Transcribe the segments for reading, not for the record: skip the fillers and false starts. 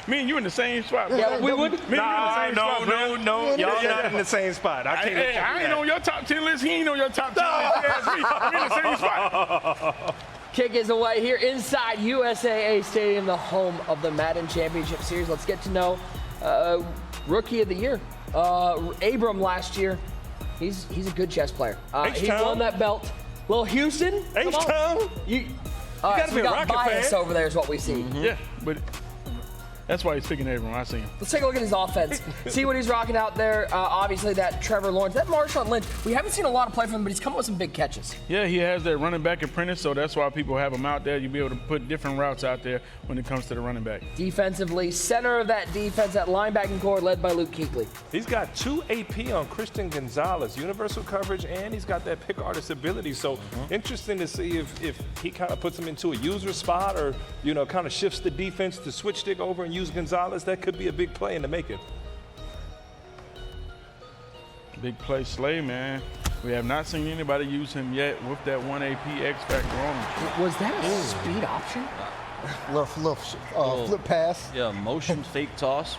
Me and you in the same spot. Yeah, we would. Me and you in the same spot. No. Y'all not in the same spot. I can't. Hey, I ain't on your top 10 list. He ain't on your top 10 list. You ask me. I'm in the same spot. Kick is away here inside USAA Stadium, the home of the Madden Championship Series. Let's get to know Rookie of the Year. Abram last year. He's a good chess player. He won that belt. Little Houston. H-Town. You gotta be a Rocket bias fan. over there is what we see. Yeah, but that's why he's picking Abram. I see him. Let's take a look at his offense. See what he's rocking out there. Obviously, that Trevor Lawrence, that Marshawn Lynch. We haven't seen a lot of play from him, but he's come up with some big catches. Yeah, he has that running back apprentice, so that's why people have him out there. You'll be able to put different routes out there when it comes to the running back. Defensively, center of that defense, that linebacking core led by Luke Kuechly. He's got 2 AP on Christian Gonzalez, universal coverage, and he's got that pick artist ability. So interesting to see if he kind of puts him into a user spot or, kind of shifts the defense to switch stick over and use Gonzalez. That could be a big play in the making. Big play Slay, man. We have not seen anybody use him yet with that 1 AP X factor on him. Was that a speed option? Flip pass. Yeah, motion fake toss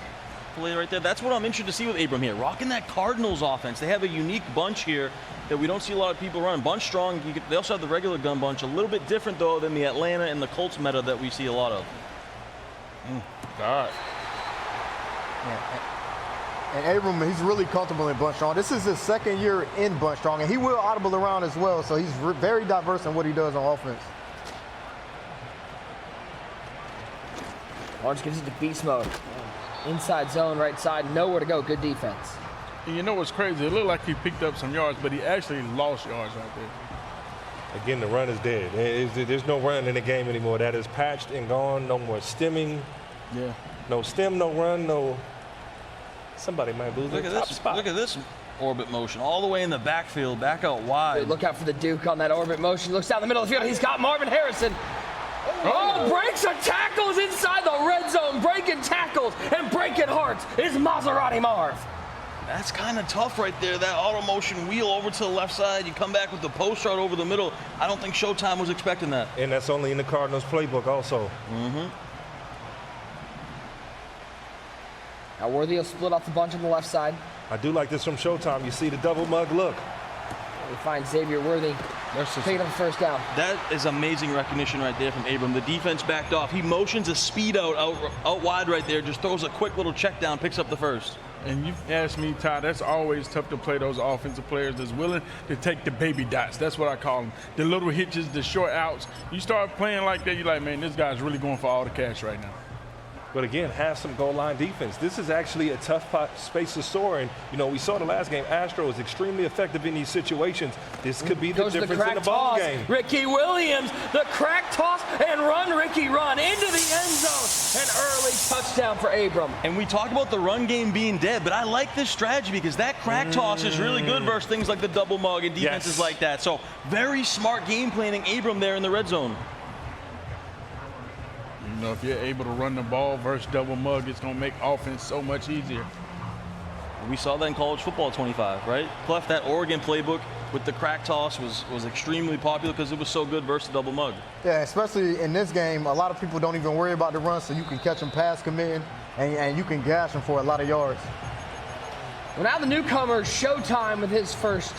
play right there. That's what I'm interested to see with Abram here. Rocking that Cardinals offense. They have a unique bunch here that we don't see a lot of people run. Bunch strong. They also have the regular gun bunch. A little bit different, though, than the Atlanta and the Colts meta that we see a lot of. God. And Abram, he's really comfortable in bunch strong. This is his second year in bunch strong, and he will audible around as well, so he's very diverse in what he does on offense. Lawrence gets into beast mode. Inside zone, right side, nowhere to go. Good defense. And you know what's crazy? It looked like he picked up some yards, but he actually lost yards right there. Again, the run is dead. There's no run in the game anymore. That is patched and gone. No more stemming. Yeah. No stem, no run, no. Somebody might lose their top spot. Look at this orbit motion. All the way in the backfield, back out wide. Look out for the Duke on that orbit motion. Looks down the middle of the field. He's got Marvin Harrison. Breaks and tackles inside the red zone. Breaking tackles and breaking hearts is Maserati Marv. That's kind of tough right there. That auto motion wheel over to the left side. You come back with the post route over the middle. I don't think Showtime was expecting that. And that's only in the Cardinals playbook also. Now Worthy will split off the bunch on the left side. I do like this from Showtime. You see the double mug look. We find Xavier Worthy picking up the first down. That is amazing recognition right there from Abram. The defense backed off. He motions a speed out wide right there, just throws a quick little check down, picks up the first. And you asked me, Todd, that's always tough to play those offensive players that's willing to take the baby dots. That's what I call them. The little hitches, the short outs. You start playing like that, you're like, man, this guy's really going for all the cash right now. But again, have some goal line defense. This is actually a tough space to soar. And, we saw the last game, Astro is extremely effective in these situations. This could be the difference in the ball game. Ricky Williams, the crack toss and run, Ricky run into the end zone. An early touchdown for Abram. And we talk about the run game being dead, but I like this strategy because that crack toss is really good versus things like the double mug and defenses like that. So very smart game planning Abram there in the red zone. If you're able to run the ball versus double mug, it's going to make offense so much easier. We saw that in college football 25, right? Clef, that Oregon playbook with the crack toss was extremely popular because it was so good versus double mug. Yeah, especially in this game, a lot of people don't even worry about the run, so you can catch them pass committing, and you can gash them for a lot of yards. Well, now the newcomer, Showtime, with his first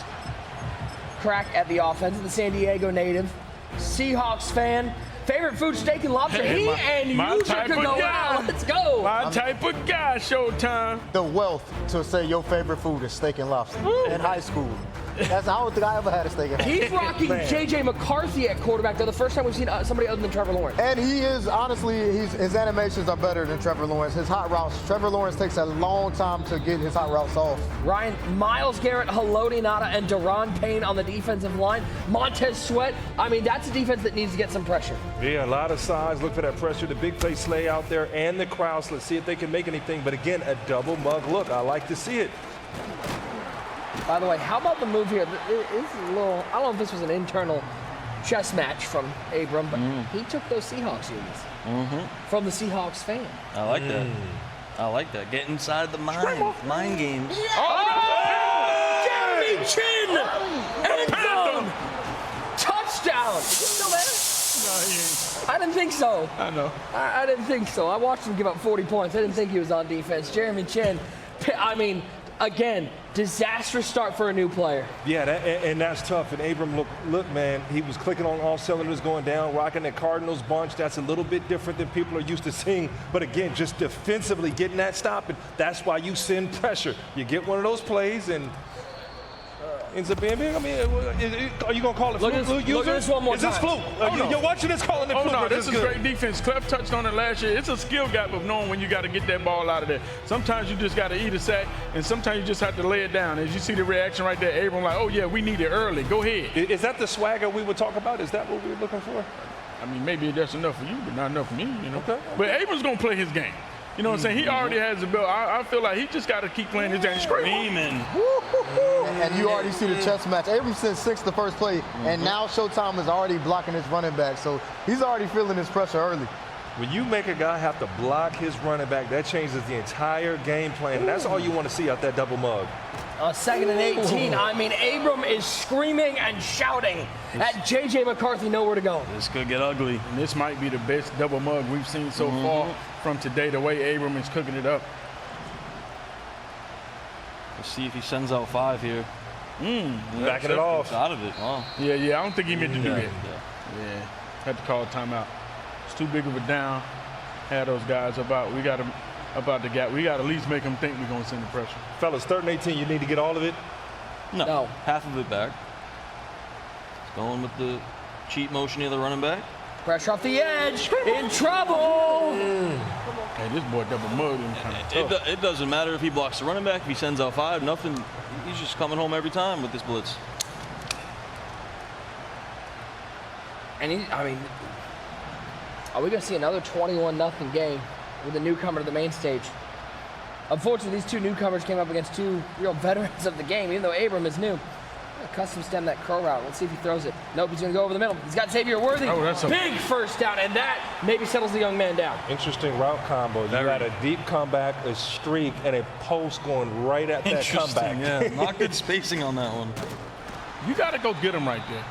crack at the offense, the San Diego native, Seahawks fan. Favorite food, steak and lobster. He and User could go out. Let's go. My type of guy, Showtime. The wealth to say your favorite food is steak and lobster in high school. I don't think I ever had a steak and lobster. He's rocking J.J. McCarthy at quarterback, though, the first time we've seen somebody other than Trevor Lawrence. And he is, honestly, his animations are better than Trevor Lawrence. His hot routes, Trevor Lawrence takes a long time to get his hot routes off. Ryan, Myles Garrett, Haloti Ngata, and Daron Payne on the defensive line. Montez Sweat. I mean, that's a defense that needs to get some pressure. Yeah, a lot of size. Look for that pressure. The big play Slay out there and the Kraus. Let's see if they can make anything. But again, a double mug look. I like to see it. By the way, how about the move here? It's a little, I don't know if this was an internal chess match from Abram, but he took those Seahawks units from the Seahawks fan. I like that. I like that. Get inside the mind games. Jeremy Chin! End zone! Touchdown! Is he still there? ain't. I didn't think so. I know. I didn't think so. I watched him give up 40 points. I didn't think he was on defense. Jeremy Chin, I mean, again, disastrous start for a new player. Yeah, and that's tough. And Abram, look, man, he was clicking on all cylinders going down, rocking that Cardinals bunch. That's a little bit different than people are used to seeing. But again, just defensively getting that stop, and that's why you send pressure. You get one of those plays and ends up being big. I mean, are you going to call it fluke? Look at this one more Is this time. fluke? You're watching this calling it fluke. No, or this is good? great defense. Clef touched on it last year. It's a skill gap of knowing when you got to get that ball out of there. Sometimes you just got to eat a sack, and sometimes you just have to lay it down. As you see the reaction right there, Abram like, oh, yeah, we need it early. Go ahead. Is that the swagger we would talk about? Is that what we were looking for? I mean, maybe that's enough for you, but not enough for me, you know. Okay. But Abram's going to play his game. You know what I'm saying? He already has the build. I feel like he just got to keep playing his game. Screaming. And you already see the chess match. Abram sent 6 the first play, and now Showtime is already blocking his running back. So he's already feeling his pressure early. When you make a guy have to block his running back, that changes the entire game plan. And that's all you want to see out that double mug. 2nd and 18. I mean, Abram is screaming and shouting at J.J. McCarthy nowhere to go. This could get ugly. And this might be the best double mug we've seen so far from today, the way Abram is cooking it up. Let's see if he sends out 5 here. Backing it off. Out of it. Wow. Yeah, I don't think he meant to do that. Yeah, had to call a timeout. It's too big of a down. Had those guys about the gap. We got to at least make them think we're going to send the pressure. Fellas, 3rd and 18, you need to get all of it? No. Half of it back. It's going with the cheat motion of the running back. Pressure off the edge. In trouble. Hey, this boy double mug him kind of tough. It doesn't matter if he blocks the running back, if he sends out 5, nothing. He's just coming home every time with this blitz. And are we going to see another 21-0 game with a newcomer to the main stage? Unfortunately, these 2 newcomers came up against 2 real veterans of the game, even though Abram is new. Custom stem that curl route. Let's see if he throws it. Nope, he's going to go over the middle. He's got Xavier Worthy. Oh, that's a big first down, and that maybe settles the young man down. Interesting route combo. You got a deep comeback, a streak, and a post going right at that comeback. Yeah, not good spacing on that one. You got to go get him right there.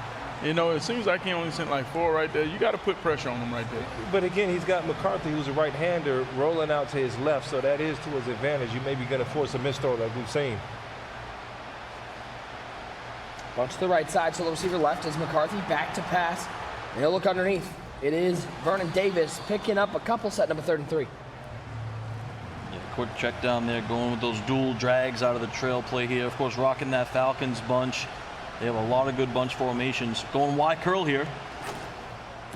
You know, it seems like he only sent like 4 right there. You got to put pressure on him right there. But again, he's got McCarthy, who's a right-hander, rolling out to his left, so that is to his advantage. You may be going to force a misthrow like we've seen. Bunch to the right side, so the receiver left is McCarthy back to pass. And he'll look underneath. It is Vernon Davis picking up a couple, set number 3rd and 3. Yeah, quick check down there, going with those dual drags out of the trail play here. Of course, rocking that Falcons bunch. They have a lot of good bunch formations. Going wide curl here.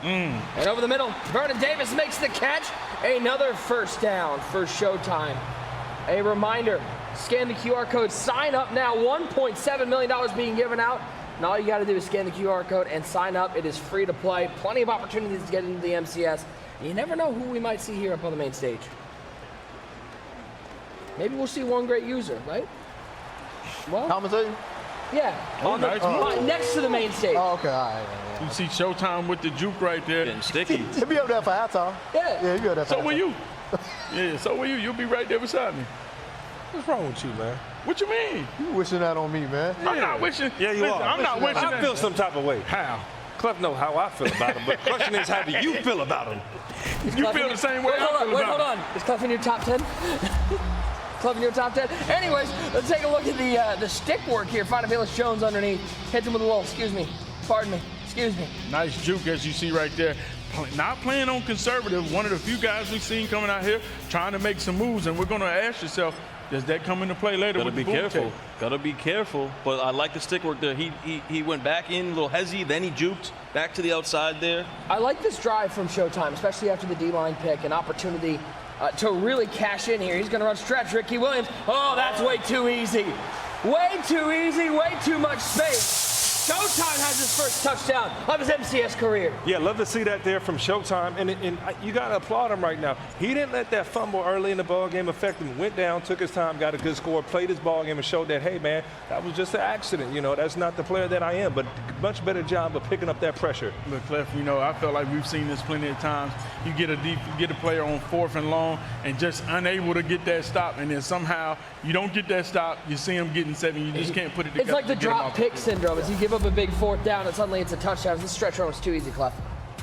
And over the middle, Vernon Davis makes the catch. Another first down for Showtime. A reminder, scan the QR code, sign up now. $1.7 million being given out. And all you got to do is scan the QR code and sign up. It is free to play. Plenty of opportunities to get into the MCS. And you never know who we might see here up on the main stage. Maybe we'll see one great user, right? Well, Commentating? yeah. Oh, nice. Next to the main stage. Oh, okay, all right. You see Showtime with the juke right there. Getting sticky. He'll be up there for halftime. Yeah. Yeah, he'll be up there for So will halftime. you. Yeah, so will you. You'll be right there beside me. What's wrong with you, man? What you mean? You wishing that on me, man. I'm not wishing. Yeah, you listen, are. I'm not wishing. I feel some type of way. How? Clef know how I feel about him, but the question is, how do you feel about him? You feel the same way I feel Wait, about hold it. on. Is Clef in your top 10? Clef in your top 10? Anyways, let's take a look at the stick work here. Find Velus Jones underneath. Hits him with a little, excuse me. Pardon me. Excuse me. Nice juke, as you see right there. Not playing on conservative. One of the few guys we've seen coming out here trying to make some moves, and we're going to ask yourself, does that come into play later? Gotta with be the boom careful. tape? Gotta be careful. But I like the stick work there. He went back in, a little hezzy, then he juked back to the outside there. I like this drive from Showtime, especially after the D-line pick. An opportunity to really cash in here. He's going to run stretch. Ricky Williams. Oh, that's way too easy. Way too easy. Way too much space. Showtime has his first touchdown of his MCS career. Yeah, love to see that there from Showtime, and you got to applaud him right now. He didn't let that fumble early in the ball game affect him. Went down, took his time, got a good score, played his ball game, and showed that, hey, man, that was just an accident. You know, that's not the player that I am, but much better job of picking up that pressure. Look, Clef, you know, I felt like we've seen this plenty of times. You get a player on 4th and long and just unable to get that stop, and then somehow you don't get that stop. You see him getting 7. You just can't put it together. It's like the to get him drop off pick syndrome. As you give up a big 4th down and suddenly it's a touchdown. This stretch run was too easy, Clef.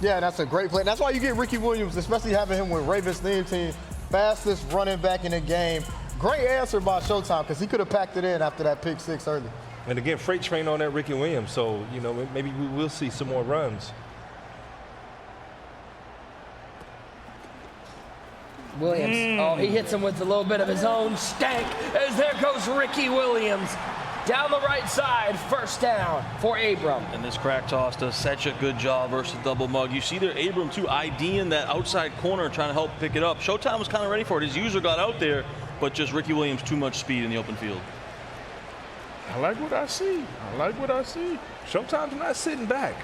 Yeah, that's a great play. That's why you get Ricky Williams, especially having him with Ravens theme team, fastest running back in the game. Great answer by Showtime because he could have packed it in after that pick six early. And again, freight train on that Ricky Williams, so, you know, maybe we will see some more runs. Williams, oh, he hits him with a little bit of his own stank as there goes Ricky Williams. Down the right side, first down for Abram. And this crack toss does such a good job versus the double mug. You see there, Abram too, IDing that outside corner, trying to help pick it up. Showtime was kind of ready for it. His user got out there, but just Ricky Williams too much speed in the open field. I like what I see. I like what I see. Showtime's not sitting back.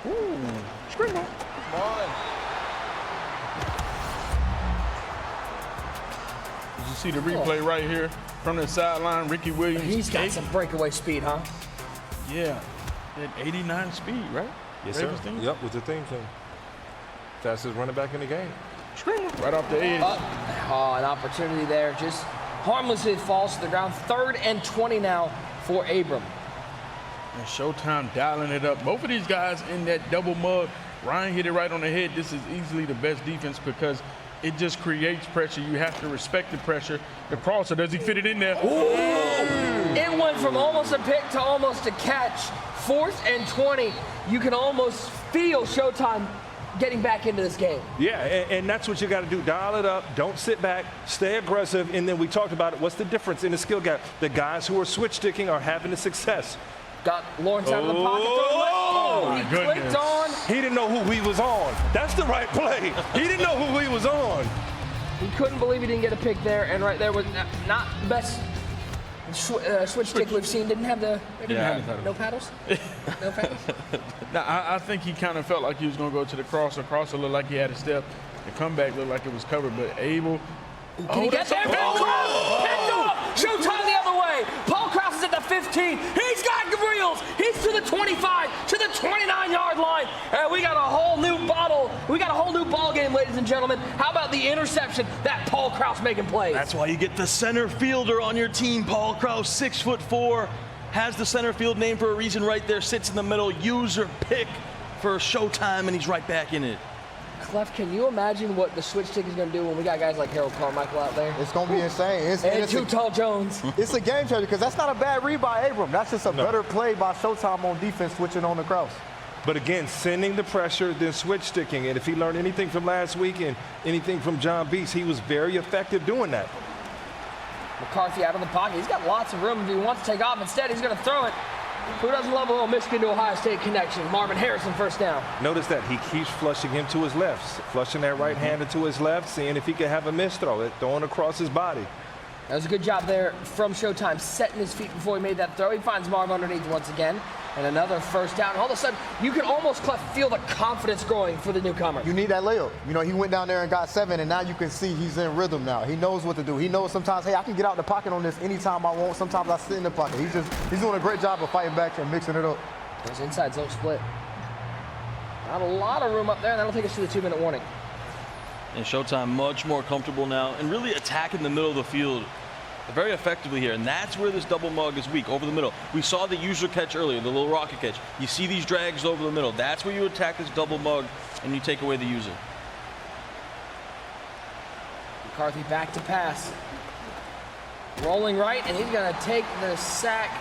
Ooh, scream on. Come on. You see the replay right here from the sideline. Ricky Williams. He's got some breakaway speed, huh? Yeah, at 89 speed, right? Yes, sir. Ravens team? Yep, with the theme thing. Fastest running back in the game. Scream right off the edge. Oh, an opportunity there. Just harmlessly falls to the ground. 3rd and 20 now for Abram. And Showtime dialing it up. Both of these guys in that double mug. Ryan hit it right on the head. This is easily the best defense because it just creates pressure. You have to respect the pressure. The crosser, does he fit it in there? Ooh. It went from almost a pick to almost a catch. 4th and 20. You can almost feel Showtime getting back into this game. Yeah, and that's what you got to do. Dial it up. Don't sit back. Stay aggressive. And then we talked about it. What's the difference in the skill gap? The guys who are switch sticking are having the success. Got Lawrence out of the pocket. Oh, He my goodness. clicked on. He didn't know who he was on. That's the right play. He didn't know who he was on. He couldn't believe he didn't get a pick there. And right there was not the best switch stick we've seen. Didn't have the no paddles. No paddles. Now, I think he kind of felt like he was going to go to the crosser. Crosser looked like he had a step. The comeback looked like it was covered, but Abel. Can he get there? Picked off! Showtime the other way. Paul Krause is at the 15. He's got wheels. He's to the 25, to the 29-yard line. And we got a whole new ball game, ladies and gentlemen. How about the interception that Paul Krause making plays? That's why you get the center fielder on your team. Paul Krause, 6'4", has the center field name for a reason right there, sits in the middle, user pick for Showtime, and he's right back in it. Clef, can you imagine what the switch stick is going to do when we got guys like Harold Carmichael out there? It's going to be insane. And Too Tall Jones. It's a game changer because that's not a bad read by Abram. That's just a better play by Showtime on defense, switching on the Krause. But again, sending the pressure, then switch sticking. And if he learned anything from last week and anything from John Beast, he was very effective doing that. McCarthy out of the pocket. He's got lots of room if he wants to take off. Instead, he's going to throw it. Who doesn't love a little Michigan to Ohio State connection? Marvin Harrison, first down. Notice that he keeps flushing him to his left, flushing that right hander to his left, seeing if he can have a miss throw, it throwing across his body. That was a good job there from Showtime, setting his feet before he made that throw. He finds Marv underneath once again, and another first down. All of a sudden, you can almost feel the confidence growing for the newcomer. You need that layup. You know, he went down there and got 7, and now you can see he's in rhythm now. He knows what to do. He knows sometimes, hey, I can get out the pocket on this anytime I want. Sometimes I sit in the pocket. He's doing a great job of fighting back and mixing it up. Those insides don't split. Not a lot of room up there, and that'll take us to the 2-minute warning. And Showtime much more comfortable now and really attacking the middle of the field very effectively here, and that's where this double mug is weak, over the middle. We saw the user catch earlier, the little rocket catch. You see these drags over the middle. That's where you attack this double mug and you take away the user. McCarthy back to pass. Rolling right, and he's going to take the sack.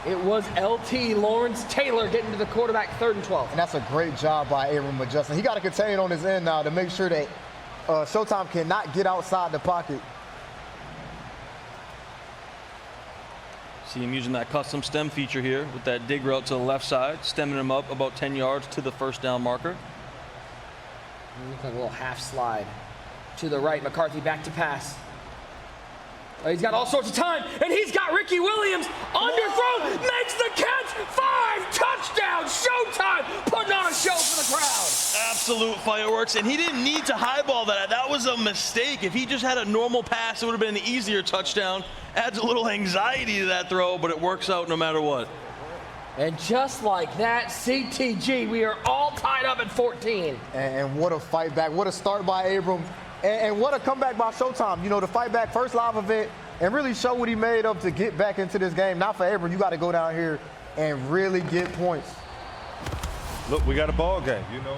It was LT Lawrence Taylor getting to the quarterback, 3rd and 12. And that's a great job by Abram adjusting. He got to contain on his end now to make sure that Showtime cannot get outside the pocket. See him using that custom stem feature here with that dig route to the left side, stemming him up about 10 yards to the first down marker. Look like a little half slide to the right. McCarthy back to pass. He's got all sorts of time, and he's got Ricky Williams underthrown, makes the catch, 5 touchdowns. Showtime putting on a show for the crowd. Absolute fireworks, and he didn't need to highball that. That was a mistake. If he just had a normal pass, it would have been an easier touchdown. Adds a little anxiety to that throw, but it works out no matter what. And just like that, CTG, we are all tied up at 14. And what a fight back. What a start by Abram. And what a comeback by Showtime. You know, to fight back, first live event, and really show what he made of to get back into this game. Now for Abram, you got to go down here and really get points. Look, we got a ball game, you know.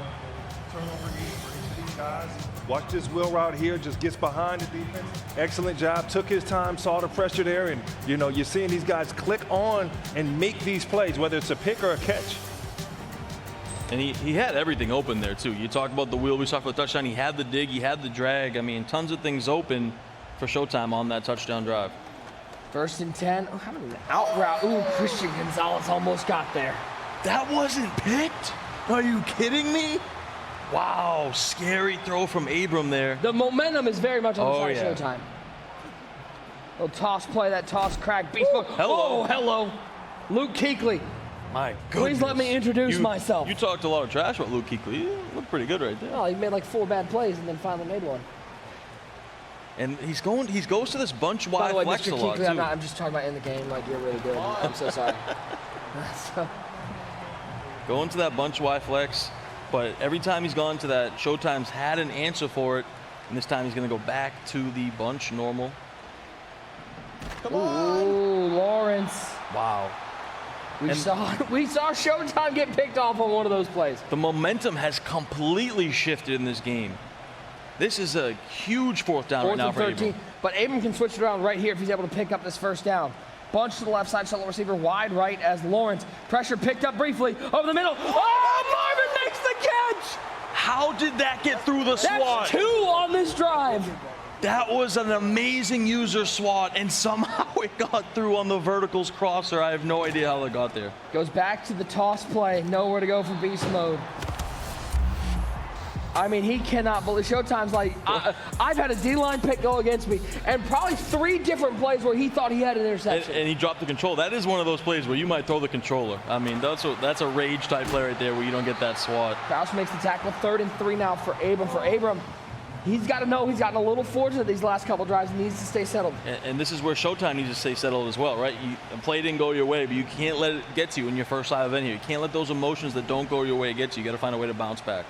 turnover game for each of these guys. Watch this wheel route here, just gets behind the defense. Excellent job, took his time, saw the pressure there, and you're seeing these guys click on and make these plays, whether it's a pick or a catch. And he had everything open there, too. You talk about the wheel, we talked about the touchdown. He had the dig, he had the drag. I mean, tons of things open for Showtime on that touchdown drive. 1st and 10. Oh, how many out route? Ooh, Christian Gonzalez almost got there. That wasn't picked? Are you kidding me? Wow, scary throw from Abram there. The momentum is very much on the side yeah. of Showtime. Little toss play, that toss crack. Beast mode. Hello. Oh, hello. Luke Kuechly. My goodness. Please let me introduce myself. You talked a lot of trash about Luke Kuechly. You looked pretty good right there. Well, he made like 4 bad plays and then finally made one. And he goes to this bunch wide By the way, flex Mr. a lot, Kuechly, too. I'm just talking about in the game. Like, you're really good. I'm so sorry. So, Going to that bunch wide flex, but every time he's gone to that, Showtime's had an answer for it, and this time he's going to go back to the bunch normal. ooh, Lawrence. Wow. We saw Showtime get picked off on one of those plays. The momentum has completely shifted in this game. This is a huge 4th down right now for 13. Abram. But Abram can switch it around right here if he's able to pick up this 1st down. Bunch to the left side, shuttle receiver wide right as Lawrence. Pressure picked up briefly over the middle. Oh, Marvin makes the catch! How did that get through the swat? That's 2 on this drive. That was an amazing user swat, and somehow it got through on the verticals crosser. I have no idea how it got there. Goes back to the toss play. Nowhere to go for beast mode. I mean, he cannot believe. Showtime's like, I've had a D-line pick go against me, and probably 3 different plays where he thought he had an interception. And he dropped the control. That is one of those plays where you might throw the controller. I mean, that's a rage type play right there where you don't get that swat. Fausch makes the tackle. 3rd and 3 now for Abram. For Abram, he's got to know he's gotten a little fortunate these last couple drives and needs to stay settled. And this is where Showtime needs to stay settled as well, right? A play didn't go your way, but you can't let it get to you in your first live event here. You can't let those emotions that don't go your way get to you. You got to find a way to bounce back.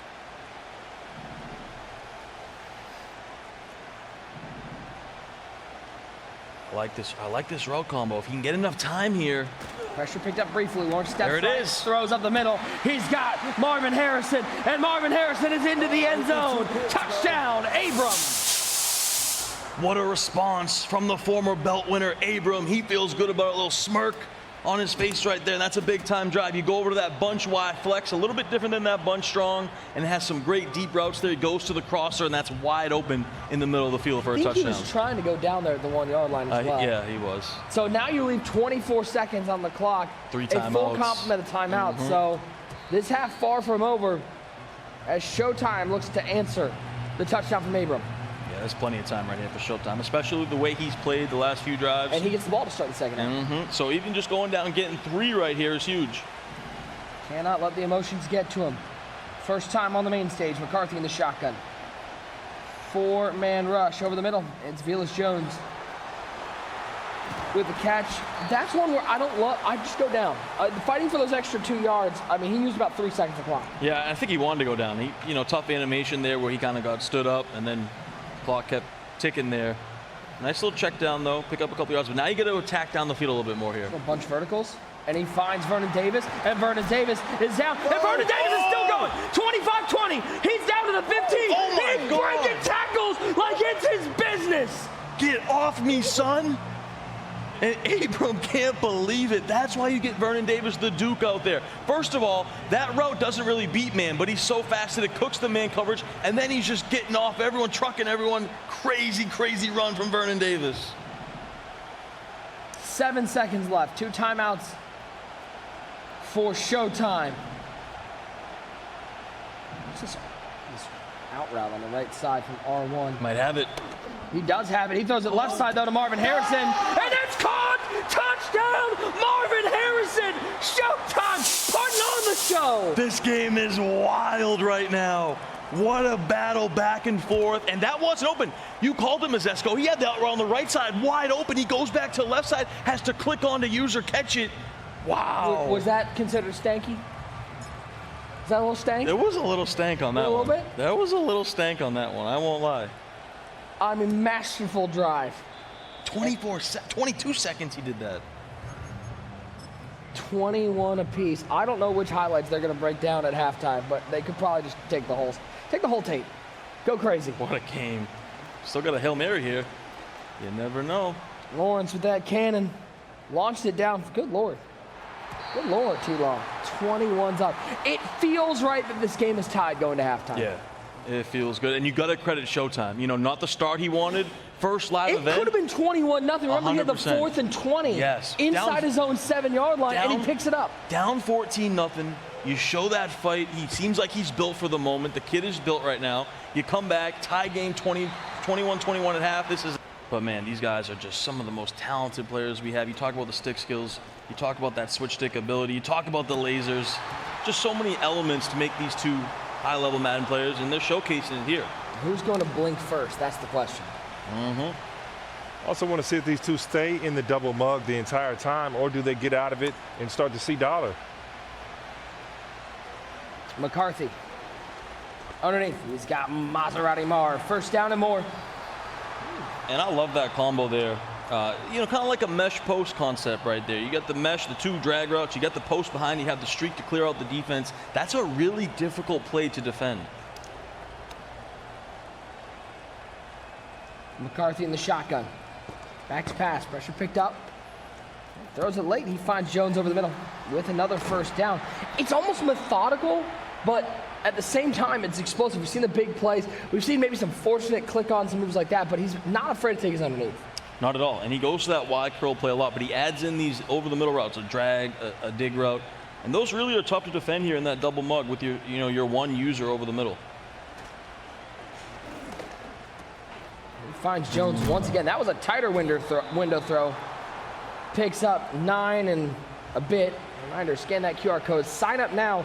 I like this route combo. If he can get enough time here. Pressure picked up briefly. Lawrence steps There it right, is. throws up the middle. He's got Marvin Harrison, and Marvin Harrison is into the end zone. Touchdown, Abram. What a response from the former belt winner, Abram. He feels good about a little smirk on his face right there, and that's a big-time drive. You go over to that bunch wide flex, a little bit different than that bunch strong, and it has some great deep routes there. He goes to the crosser, and that's wide open in the middle of the field for a I think touchdown. he was trying to go down there at the 1-yard line as well. Yeah, he was. So now you leave 24 seconds on the clock. 3 A full timeouts. complement of timeouts. So this half far from over as Showtime looks to answer the touchdown from Abram. Yeah, there's plenty of time right here for Showtime, especially the way he's played the last few drives. And he gets the ball to start the second half. So even just going down and getting 3 right here is huge. Cannot let the emotions get to him. First time on the main stage, McCarthy in the shotgun. 4-man rush over the middle. It's Velus Jones with the catch. That's one where I just go down. Fighting for those extra 2 yards, I mean, he used about 3 seconds of clock. Yeah, I think he wanted to go down. He, tough animation there where he kind of got stood up and then clock kept ticking there. Nice little check down though, pick up a couple yards, but now you got to attack down the field a little bit more here. A bunch of verticals, and he finds Vernon Davis, and Vernon Davis is down, and Vernon Davis is still going. 25-20, he's down to the 15. Oh my He's God. breaking tackles like it's his business. Get off me, son! And Abram can't believe it. That's why you get Vernon Davis, the Duke, out there. First of all, that route doesn't really beat man, but he's so fast that it cooks the man coverage, and then he's just getting off everyone, trucking everyone. Crazy, crazy run from Vernon Davis. 7 seconds left, 2 timeouts for Showtime. What's this out route on the right side from R1? Might have it. He does have it. He throws it left side, though, to Marvin Harrison. And it's caught! Touchdown! Marvin Harrison! Showtime putting on the show! This game is wild right now. What a battle back and forth. And that wasn't open. You called him Mazesko. He had that on the right side wide open. He goes back to the left side, has to click on to user, catch it. Wow. Was that considered stanky? Is that a little stank? There was a little stank on that one. A little bit? There was a little stank on that one. I won't lie. I mean, masterful drive. 22 seconds he did that. 21 apiece. I don't know which highlights they're going to break down at halftime, but they could probably just take the whole tape. Go crazy. What a game. Still got a Hail Mary here. You never know. Lawrence with that cannon. Launched it down. Good Lord. Good Lord, T-Law. 21's up. It feels right that this game is tied going to halftime. Yeah, it feels good. And you got to credit Showtime. You know, not the start he wanted. First live event. It could have been 21-0. Remember, he had the 100%. 4th and 20. Yes. Inside his own 7-yard line, and he picks it up. Down 14-0. You show that fight. He seems like he's built for the moment. The kid is built right now. You come back, tie game 21-21 at half. But man, these guys are just some of the most talented players we have. You talk about the stick skills. You talk about that switch stick ability. You talk about the lasers. Just so many elements to make these two high-level Madden players, and they're showcasing it here. Who's going to blink first? That's the question. Also want to see if these two stay in the double mug the entire time, or do they get out of it and start to see dollar. McCarthy. Underneath, he's got Maserati Mar. First down and more. And I love that combo there. You know, kind of like a mesh post concept right there. You got the mesh, the two drag routes. You got the post behind. You have the streak to clear out the defense. That's a really difficult play to defend. McCarthy in the shotgun. Backs pass. Pressure picked up. Throws it late. He finds Jones over the middle with another first down. It's almost methodical, but at the same time, it's explosive. We've seen the big plays. We've seen maybe some fortunate click-ons and moves like that, but he's not afraid to take his underneath. Not at all. And he goes to that wide curl play a lot, but he adds in these over-the-middle routes, a drag, a dig route. And those really are tough to defend here in that double mug with your one user over the middle. He finds Jones once again. That was a tighter window throw. Picks up 9 and a bit. Reminder, scan that QR code. Sign up now.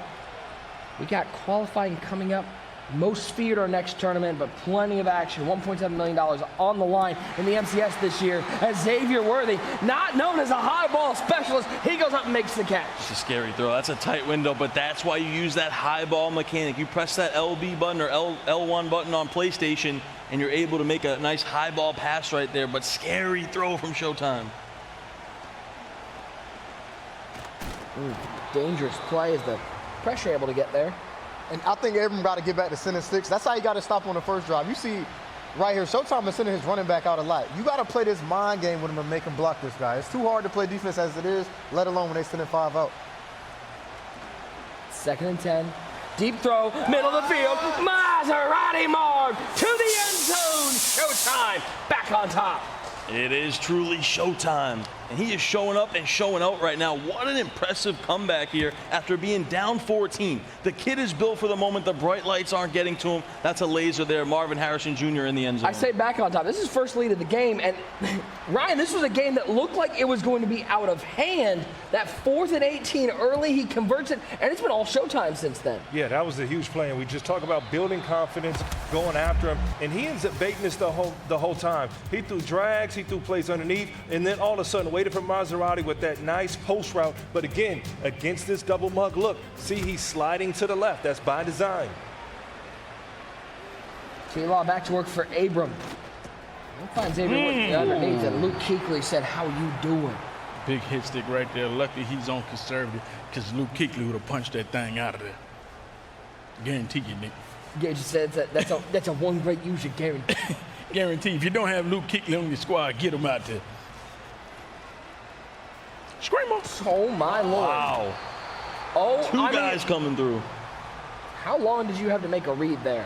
We got qualifying coming up. Most fee at our next tournament, but plenty of action. $1.7 million on the line in the MCS this year. As Xavier Worthy, not known as a high ball specialist, he goes up and makes the catch. It's a scary throw. That's a tight window, but that's why you use that high ball mechanic. You press that LB button or L1 button on PlayStation, and you're able to make a nice high ball pass right there, but scary throw from Showtime. Dangerous play as the pressure able to get there. And I think Abram got to get back to center sticks. That's how you got to stop on the first drive. You see right here, Showtime is sending his running back out a lot. You got to play this mind game with him and make him block this guy. It's too hard to play defense as it is, let alone when they send 5 out. 2nd and 10. Deep throw, middle of the field. Maserati Marv to the end zone. Showtime back on top. It is truly Showtime. And he is showing up and showing out right now. What an impressive comeback here after being down 14. The kid is built for the moment. The bright lights aren't getting to him. That's a laser there. Marvin Harrison Jr. in the end zone. I say back on top. This is first lead of the game. And Ryan, this was a game that looked like it was going to be out of hand. That 4th and 18 early, he converts it. And it's been all Showtime since then. Yeah, that was a huge play. And we just talk about building confidence, going after him. And he ends up baiting us the whole time. He threw drags, he threw plays underneath, and then all of a sudden waited for Maserati with that nice post route. But again, against this double mug look, see he's sliding to the left. That's by design. T-Law back to work for Abram. He finds Abram underneath, and Luke Kuechly said, "How you doing?" Big hit stick right there. Luckily he's on conservative because Luke Kuechly would have punched that thing out of there. Guarantee you, Nick. Gage said that's a one great user guarantee. Guarantee. If you don't have Luke Kuechly on your squad, get him out there. Screamer. Oh my Lord. Wow. Oh, Two guys coming through. How long did you have to make a read there?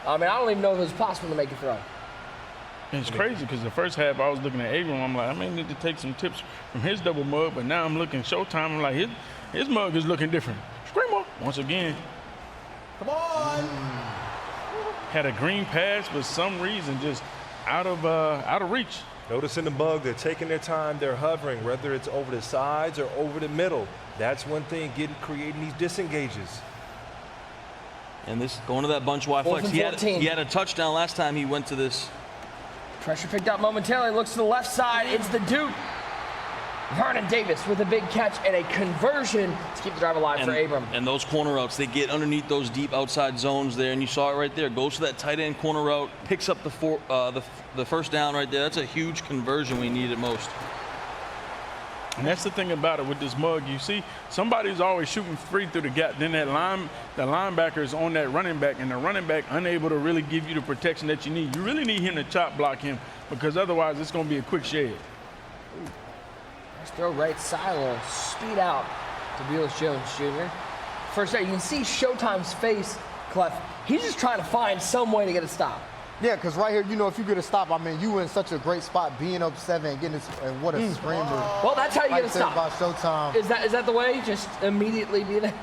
I mean, I don't even know if it was possible to make a throw. And it's crazy because the first half I was looking at Abram. I'm like, I may need to take some tips from his double mug, but now I'm looking Showtime. I'm like, his mug is looking different. Screamer. Once again. Come on. Had a green pass, but some reason just out of reach. Notice in the mug, they're taking their time, they're hovering, whether it's over the sides or over the middle. That's one thing, creating these disengages. And this going to that bunch wide flex. He had a touchdown last time he went to this. Pressure picked up momentarily. Looks to the left side. It's the Duke. Vernon Davis with a big catch and a conversion to keep the drive alive for Abram. And those corner routes, they get underneath those deep outside zones there, and you saw it right there. Goes to that tight end corner route, picks up the first down right there. That's a huge conversion we need it most. And that's the thing about it with this mug. You see, somebody's always shooting free through the gap. Then the linebacker is on that running back, and the running back unable to really give you the protection that you need. You really need him to chop block him, because otherwise it's going to be a quick shed. Nice throw right side, a little speed out to Beals Jones Jr. First out, you can see Showtime's face, Clef. He's just trying to find some way to get a stop. Yeah, because right here, you know, if you get a stop, I mean, you were in such a great spot being up 7 and getting this, and what a screamer. Well, that's how you Like get a stop. About Showtime. Is that the way? Just immediately be there?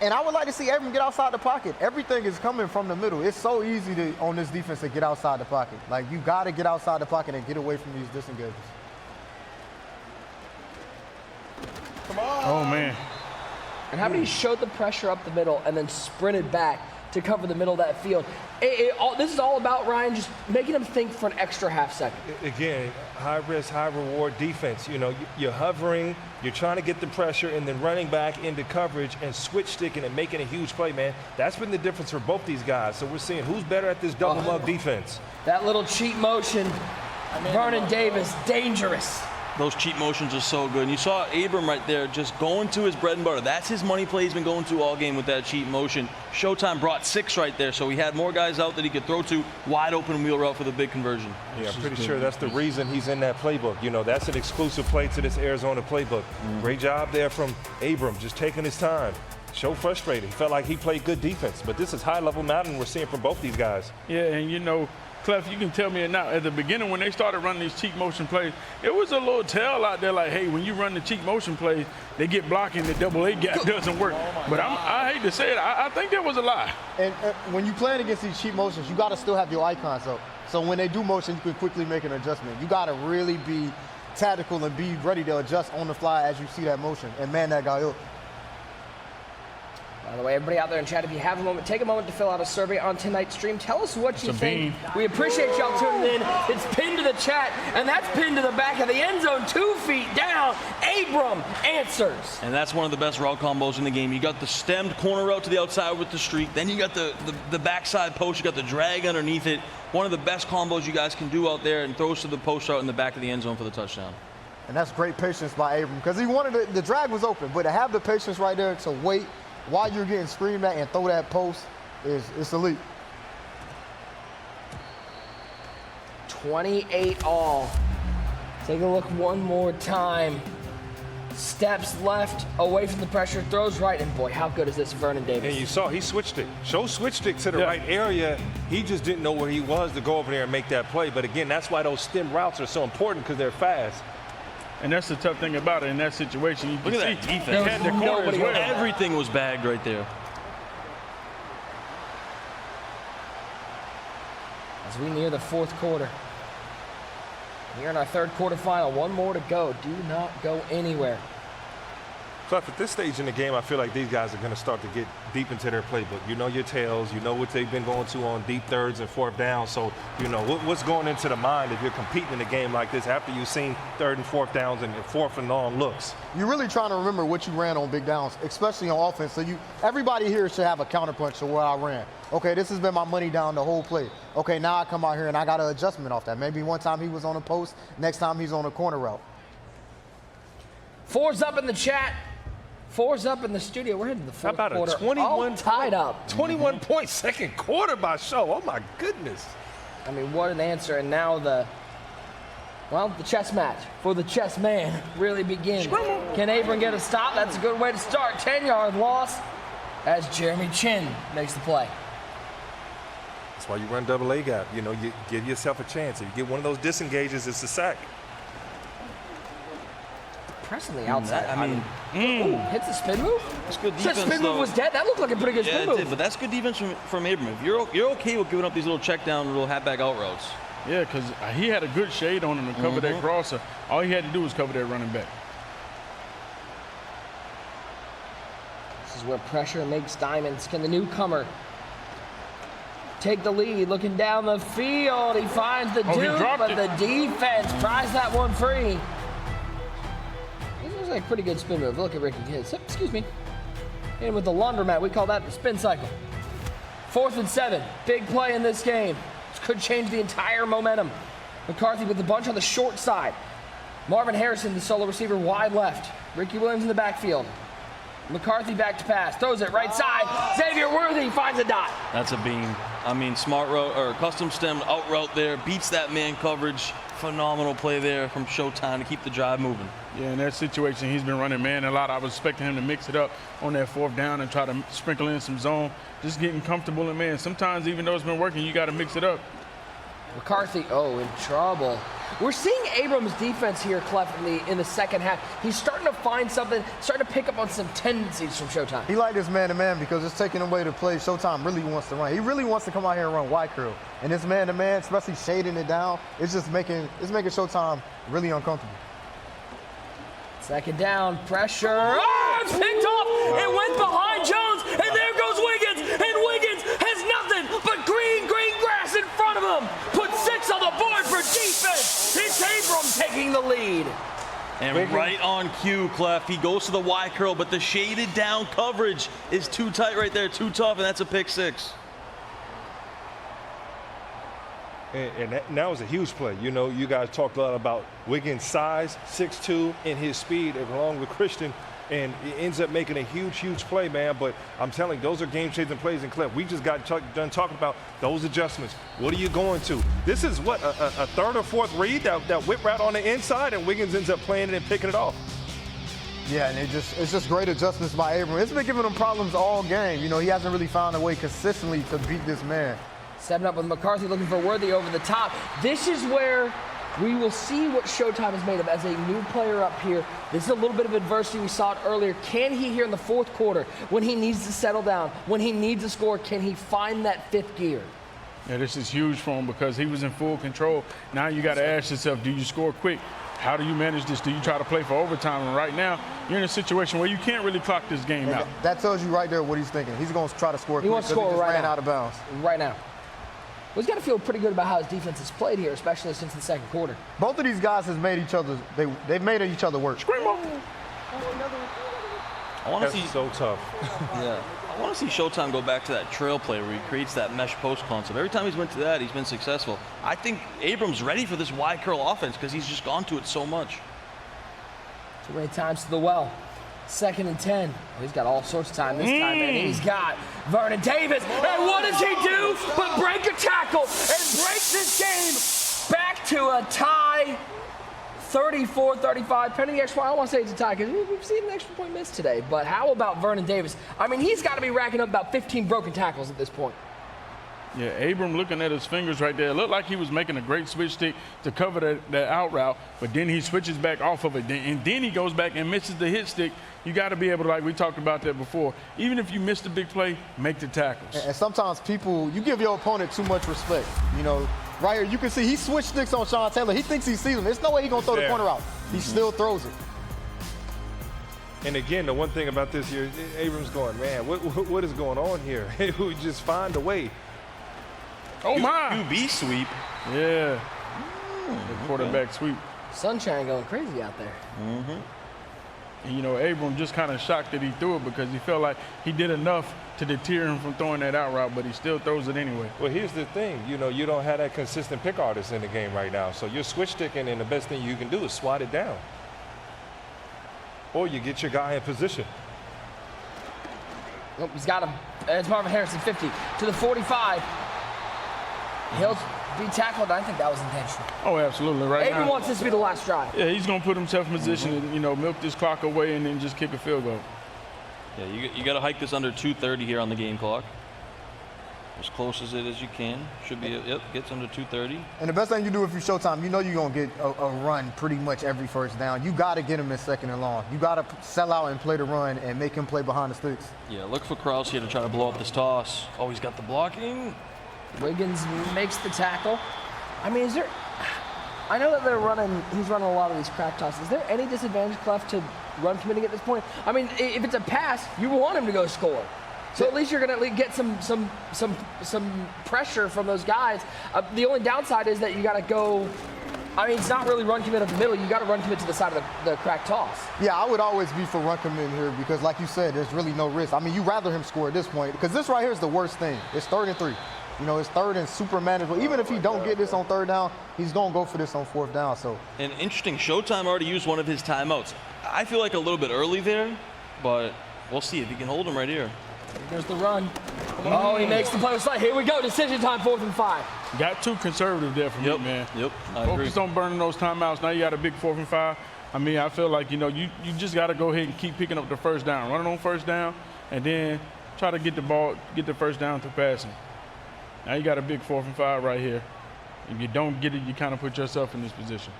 And I would like to see Abram get outside the pocket. Everything is coming from the middle. It's so easy to on this defense to get outside the pocket. Like, you got to get outside the pocket and get away from these disengages. Come on. Oh, man. And how about he showed the pressure up the middle and then sprinted back to cover the middle of that field? This is all about, Ryan, just making him think for an extra half second. Again, high risk, high reward defense. You know, you're hovering, you're trying to get the pressure, and then running back into coverage and switch sticking and making a huge play, man. That's been the difference for both these guys. So we're seeing who's better at this double mug defense. That little cheat motion, Vernon Davis, dangerous. Those cheat motions are so good. And you saw Abram right there just going to his bread and butter. That's his money play he's been going to all game with that cheat motion. Showtime brought 6 right there, so he had more guys out that he could throw to. Wide open wheel route for the big conversion. Yeah, I'm pretty sure that's the reason he's in that playbook. You know, that's an exclusive play to this Arizona playbook. Great job there from Abram, just taking his time. Show frustrated. He felt like he played good defense, but this is high-level Madden we're seeing from both these guys. Yeah, and you know, Clef, you can tell me it now. At the beginning, when they started running these cheat motion plays, it was a little tell out there like, hey, when you run the cheat motion plays, they get blocking, the double A gap doesn't work. But I hate to say it, I think that was a lie. And when you're playing against these cheat motions, you got to still have your icons up. So when they do motion, you can quickly make an adjustment. You got to really be tactical and be ready to adjust on the fly as you see that motion and man that guy up. By the way, everybody out there in chat, if you have a moment, take a moment to fill out a survey on tonight's stream. Tell us what you think. We appreciate y'all tuning in. It's pinned to the chat, and that's pinned to the back of the end zone, 2 feet down. Abram answers. And that's one of the best route combos in the game. You got the stemmed corner route to the outside with the streak. Then you got the backside post. You got the drag underneath it. One of the best combos you guys can do out there, and throws to the post route in the back of the end zone for the touchdown. And that's great patience by Abram, because he wanted the drag was open, but to have the patience right there to wait while you're getting screamed at and throw that post it's elite. 28 all. Take a look one more time. Steps left, away from the pressure, throws right, and boy, how good is this Vernon Davis? And you saw he switched it. Show switched it to the right area. He just didn't know where he was to go over there and make that play. But again, that's why those stem routes are so important, because they're fast. And that's the tough thing about it in that situation. You can Look at that see defense. he had the corner as well. Everything was bagged right there. As we near the fourth quarter. Here in our third quarter final, one more to go. Do not go anywhere. Cliff, at this stage in the game, I feel like these guys are going to start to get deep into their playbook. You know your tails. You know what they've been going to on deep thirds and fourth down. So, you know, what's going into the mind if you're competing in a game like this after you've seen third and fourth downs and fourth and long looks? You're really trying to remember what you ran on big downs, especially on offense. So everybody here should have a counterpunch to where I ran. Okay, this has been my money down the whole play. Okay, now I come out here and I got an adjustment off that. Maybe one time he was on a post, next time he's on a corner route. 4's up in the chat. 4's up in the studio. We're heading to the fourth quarter. How about a 21 tied up. 21-point second quarter by Show. Oh my goodness. I mean, what an answer. And now the chess match for the chess man really begins. Can Abram get a stop? That's a good way to start. 10-yard loss as Jeremy Chin makes the play. That's why you run double A gap. You know, you give yourself a chance. If you get one of those disengages, it's a sack. Pressing the outside. I mean, hits the spin move? That's good defense. That spin move was dead. That looked like a pretty good spin move. Yeah, it did, but that's good defense from Abram. If you're okay with giving up these little check down, little halfback out routes. Yeah, because he had a good shade on him to cover that crosser. All he had to do was cover that running back. This is where pressure makes diamonds. Can the newcomer take the lead? Looking down the field, he finds the dude, but the defense pries that one free. Looks like a pretty good spin move. Look at Ricky hits. Excuse me. And with the laundromat, we call that the spin cycle. 4th and 7. Big play in this game. This could change the entire momentum. McCarthy with the bunch on the short side. Marvin Harrison, the solo receiver, wide left. Ricky Williams in the backfield. McCarthy back to pass, throws it right side. Xavier Worthy finds a dot. That's a beam. I mean, smart route or custom stem out route there, beats that man coverage. Phenomenal play there from Showtime to keep the drive moving. Yeah, in that situation, he's been running man a lot. I was expecting him to mix it up on that 4th down and try to sprinkle in some zone, just getting comfortable in man. Sometimes, even though it's been working, you got to mix it up. McCarthy, in trouble. We're seeing Abram's defense here, Clef, in the second half. He's starting to find something, starting to pick up on some tendencies from Showtime. He liked this man-to-man because it's taking away the play Showtime really wants to run. He really wants to come out here and run wide curl. And this man-to-man, especially shading it down, it's just making Showtime really uncomfortable. Second down, pressure. Oh, it's picked off. It went behind Jones, and there goes Wiggins. And Wiggins has nothing but green grass in front of him. Put 6 on the board for defense. It's Abram taking the lead. And right on cue, Clef. He goes to the Y curl, but the shaded down coverage is too tight right there, too tough, and that's a pick 6. And that was a huge play. You know, you guys talked a lot about Wiggins' size, 6'2", and his speed, along with Christian, and it ends up making a huge play, man. But I'm telling you, those are game-changing plays. And Cliff, we just got done talking about those adjustments. What are you going to? This is what, a 3rd or 4th read, that whip route on the inside, and Wiggins ends up playing it and picking it off. Yeah, and it's just great adjustments by Abram. It's been giving him problems all game. You know, he hasn't really found a way consistently to beat this man. 7 up with McCarthy looking for Worthy over the top. This is where we will see what Showtime is made of as a new player up here. This is a little bit of adversity. We saw it earlier. Can he here in the 4th quarter, when he needs to settle down, when he needs to score, can he find that 5th gear? Yeah, this is huge for him because he was in full control. Now you got to ask yourself, do you score quick? How do you manage this? Do you try to play for overtime? And right now, you're in a situation where you can't really clock this game out. That tells you right there what he's thinking. He's going to try to score quick because he just ran out of bounds. Right now. Well, he's got to feel pretty good about how his defense has played here, especially since the 2nd quarter. Both of these guys have made each other. They've made each other work. Scream up. I want to see so tough. Yeah, I want to see Showtime go back to that trail play where he creates that mesh post concept. Every time he's went to that, he's been successful. I think Abram's ready for this wide curl offense because he's just gone to it so much. Too many times to the well. 2nd and 10. Well, he's got all sorts of time this time, and he's got Vernon Davis. And what does he do but break a tackle and break this game back to a tie, 34-35. Pending the extra point, I don't want to say it's a tie because we've seen an extra point miss today. But how about Vernon Davis? I mean, he's got to be racking up about 15 broken tackles at this point. Yeah, Abram looking at his fingers right there. It looked like he was making a great switch stick to cover that out route, but then he switches back off of it. And then he goes back and misses the hit stick. You got to be able to, like we talked about that before, even if you miss the big play, make the tackles. And sometimes you give your opponent too much respect. You know, right here, you can see he switched sticks on Sean Taylor. He thinks he sees him. There's no way he's going to throw the corner out. He still throws it. And again, the one thing about this here, Abram's going, man, what is going on here? We just find a way. Oh, my. QB sweep. Yeah. The quarterback sweep. Sunshine going crazy out there. And, you know, Abram just kind of shocked that he threw it because he felt like he did enough to deter him from throwing that out route, but he still throws it anyway. Well, here's the thing. You know, you don't have that consistent pick artist in the game right now. So you're switch sticking, and the best thing you can do is swat it down. Or you get your guy in position. Nope, he's got him. It's Marvin Harrison, 50 to the 45. He'll be tackled. I think that was intentional. Oh, absolutely. Right Abram now, wants this to be the last drive. yeah, he's going to put himself in position and, you know, milk this clock away and then just kick a field goal. Yeah, you got to hike this under 2:30 here on the game clock. As close as it as you can. Should be, yep, gets under 2:30. And the best thing you do if you're Showtime, you know you're going to get a run pretty much every first down. You got to get him in 2nd and long. You got to sell out and play the run and make him play behind the sticks. Yeah, look for Krause here to try to blow up this toss. Oh, he's got the blocking. Wiggins makes the tackle. I mean, I know that he's running a lot of these crack tosses. Is there any disadvantage left to run committing at this point? I mean, if it's a pass, you want him to go score. So at least you're going to get some pressure from those guys. The only downside is that you got to go. I mean, it's not really run commit up the middle. You got to run commit to the side of the crack toss. Yeah, I would always be for run commit here because, like you said, there's really no risk. I mean, you'd rather him score at this point because this right here is the worst thing. It's 3rd and 3. You know, it's third and super manageable. Even if he don't get this on third down, he's going to go for this on fourth down. So, And interesting, Showtime already used one of his timeouts. I feel like a little bit early there, but we'll see if he can hold him right here. There's the run. Oh, he makes the play. Here we go. Decision time, 4th and 5. Got too conservative there for me, man. Yep, I agree. Focus on burning those timeouts. Now you got a big 4th and 5. I mean, I feel like, you know, you just got to go ahead and keep picking up the first down. Run it on first down, and then try to get the ball, get the first down through passing. Now you got a big 4th and 5 right here. If you don't get it, you kind of put yourself in this position.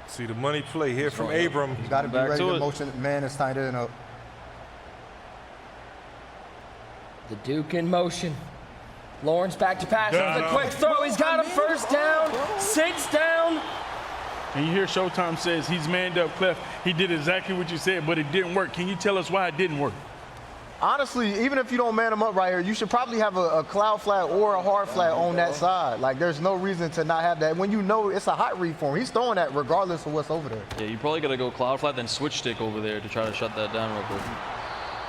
See the money play here from Abram. you got to be Back ready to to it. motion man is tight end up. The Duke in motion. Lawrence back to pass. The quick throw. He's got him. First down. 6 down. And you hear Showtime says he's manned up, Clef. He did exactly what you said, but it didn't work. Can you tell us why it didn't work? Honestly, even if you don't man him up right here, you should probably have a cloud flat or a hard flat on that side. Like, there's no reason to not have that. When you know it's a hot read for him, he's throwing that regardless of what's over there. Yeah, you probably got to go cloud flat, then switch stick over there to try to shut that down real quick.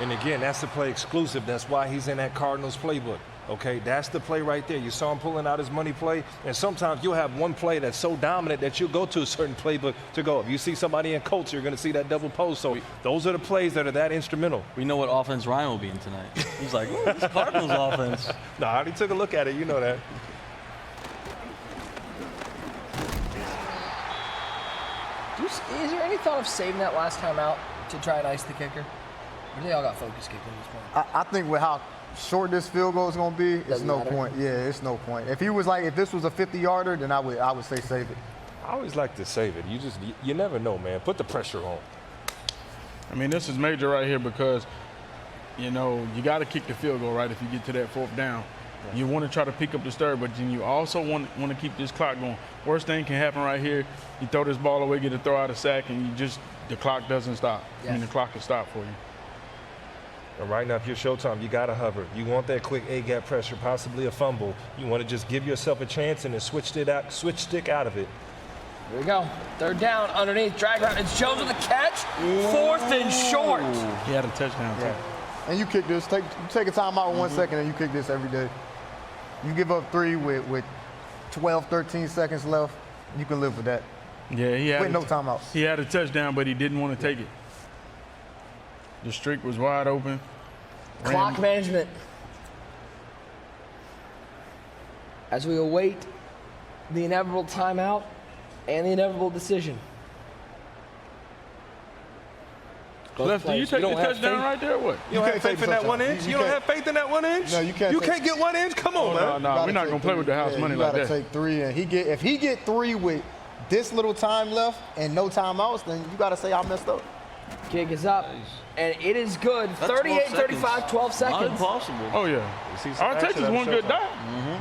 And again, that's the play exclusive. That's why he's in that Cardinals playbook. Okay, that's the play right there. You saw him pulling out his money play, and sometimes you'll have one play that's so dominant that you'll go to a certain playbook to go. If you see somebody in Colts, you're going to see that double post. So those are the plays that are that instrumental. We know what offense Ryan will be in tonight. He's like, ooh, this Cardinals offense. No, I already took a look at it. You know that. Is there any thought of saving that last time out to try and ice the kicker? Or they all got focus kicked at this point? I think with how short this field goal is going to be, it's Doesn't no matter. point. Yeah, it's no point. If this was a 50-yarder, then I would say save it. I always like to save it. You never know, man. Put the pressure on. I mean, this is major right here because, you know, you got to kick the field goal, right, if you get to that 4th down. You want to try to pick up the third, but then you also want to keep this clock going. Worst thing can happen right here. You throw this ball away, get a throw out of sack, and the clock doesn't stop. I mean, the clock will stop for you. And right now, if you're Showtime, you got to hover. You want that quick A-gap pressure, possibly a fumble. You want to just give yourself a chance and then switch stick out of it. Here we go. 3rd down, underneath, drag route. It's Jones with the catch. 4th and short. He had a touchdown, too. And you kick this. You take a timeout 1 second, and you kick this every day. You give up 3 with 12, 13 seconds left, you can live with that. Yeah, he had With no timeouts. He had a touchdown, but he didn't want to take it. The streak was wide open. Clock management. As we await the inevitable timeout and the inevitable decision. Clef, do you take the touchdown right there or what? You don't have can't faith take in that the 1 touchdown. inch? You You don't can't- have faith in that 1 inch? No, you can't You take- can't get 1 inch? Come on, man. No, we're not going to play with the house money like You that. got to take 3, and if he get 3 with this little time left and no timeouts, then you got to say I messed up. Kick is up, and it is good. That's 12 38-35, 12 Not seconds. impossible. Oh, yeah. See some All it takes action is out of one good Showtime. dot.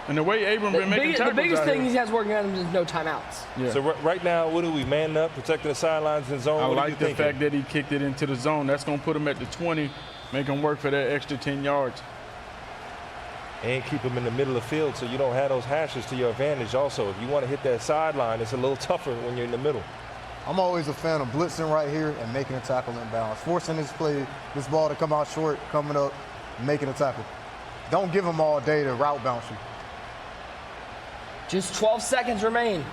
And the way Abram been making The tackles biggest out thing here. he has working on him is no timeouts. Yeah. So right now, what are we manning up, protecting the sidelines and zone? I What are you like the thinking? fact that he kicked it into the zone. That's going to put him at the 20, make him work for that extra 10 yards. And keep them in the middle of the field so you don't have those hashes to your advantage also. If you want to hit that sideline, it's a little tougher when you're in the middle. I'm always a fan of blitzing right here and making a tackle in bounds. Forcing this ball to come out short, coming up, making a tackle. Don't give him all day to route bounce you. Just 12 seconds remain.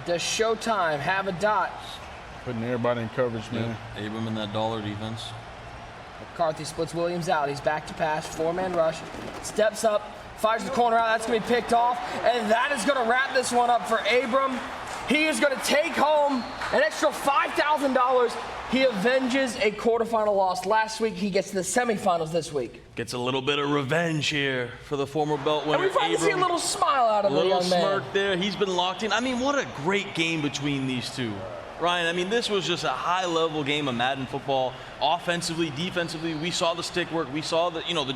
Does Showtime have a dot? Putting everybody in coverage, man. Abram in that dollar defense. McCarthy splits Williams out. He's back to pass. 4-man rush. Steps up. Fires the corner out. That's going to be picked off. And that is going to wrap this one up for Abram. He is going to take home an extra $5,000. He avenges a quarterfinal loss last week. He gets to the semifinals this week. Gets a little bit of revenge here for the former belt winner. And we finally see a little smile out of the little young man. smirk there. He's been locked in. I mean, what a great game between these two. Ryan, I mean, this was just a high-level game of Madden football. Offensively, defensively, we saw the stick work. We saw the juke